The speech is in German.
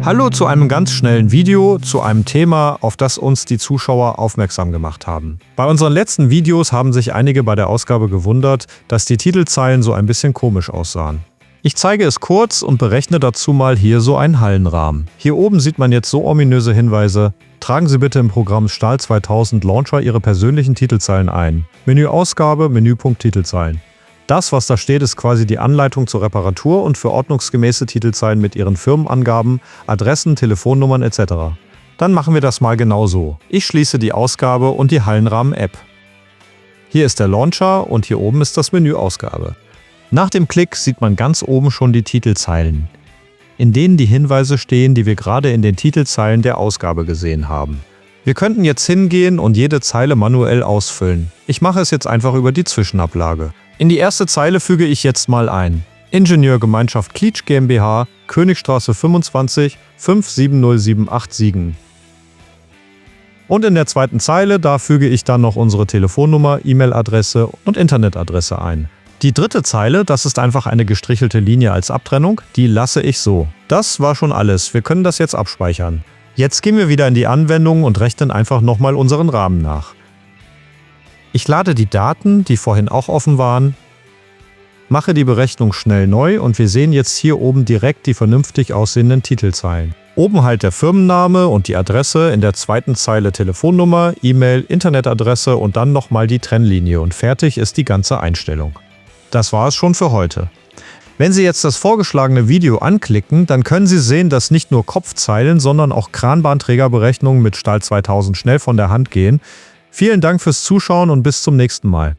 Hallo zu einem ganz schnellen Video zu einem Thema, auf das uns die Zuschauer aufmerksam gemacht haben. Bei unseren letzten Videos haben sich einige bei der Ausgabe gewundert, dass die Titelzeilen so ein bisschen komisch aussahen. Ich zeige es kurz und berechne dazu mal hier so einen Hallenrahmen. Hier oben sieht man jetzt so ominöse Hinweise. Tragen Sie bitte im Programm Stahl 2000 Launcher Ihre persönlichen Titelzeilen ein. Menü Ausgabe, Menüpunkt Titelzeilen. Das, was da steht, ist quasi die Anleitung zur Reparatur und für ordnungsgemäße Titelzeilen mit Ihren Firmenangaben, Adressen, Telefonnummern etc. Dann machen wir das mal genau so. Ich schließe die Ausgabe und die Hallenrahmen-App. Hier ist der Launcher und hier oben ist das Menü Ausgabe. Nach dem Klick sieht man ganz oben schon die Titelzeilen, in denen die Hinweise stehen, die wir gerade in den Titelzeilen der Ausgabe gesehen haben. Wir könnten jetzt hingehen und jede Zeile manuell ausfüllen. Ich mache es jetzt einfach über die Zwischenablage. In die erste Zeile füge ich jetzt mal ein: Ingenieurgemeinschaft Klitsch GmbH, Königstraße 25, 570787 Siegen. Und in der zweiten Zeile, da füge ich dann noch unsere Telefonnummer, E-Mail-Adresse und Internetadresse ein. Die dritte Zeile, das ist einfach eine gestrichelte Linie als Abtrennung, die lasse ich so. Das war schon alles, wir können das jetzt abspeichern. Jetzt gehen wir wieder in die Anwendung und rechnen einfach nochmal unseren Rahmen nach. Ich lade die Daten, die vorhin auch offen waren, mache die Berechnung schnell neu und wir sehen jetzt hier oben direkt die vernünftig aussehenden Titelzeilen. Oben halt der Firmenname und die Adresse, in der zweiten Zeile Telefonnummer, E-Mail, Internetadresse und dann nochmal die Trennlinie und fertig ist die ganze Einstellung. Das war es schon für heute. Wenn Sie jetzt das vorgeschlagene Video anklicken, dann können Sie sehen, dass nicht nur Kopfzeilen, sondern auch Kranbahnträgerberechnungen mit Stahl 2000 schnell von der Hand gehen. Vielen Dank fürs Zuschauen und bis zum nächsten Mal.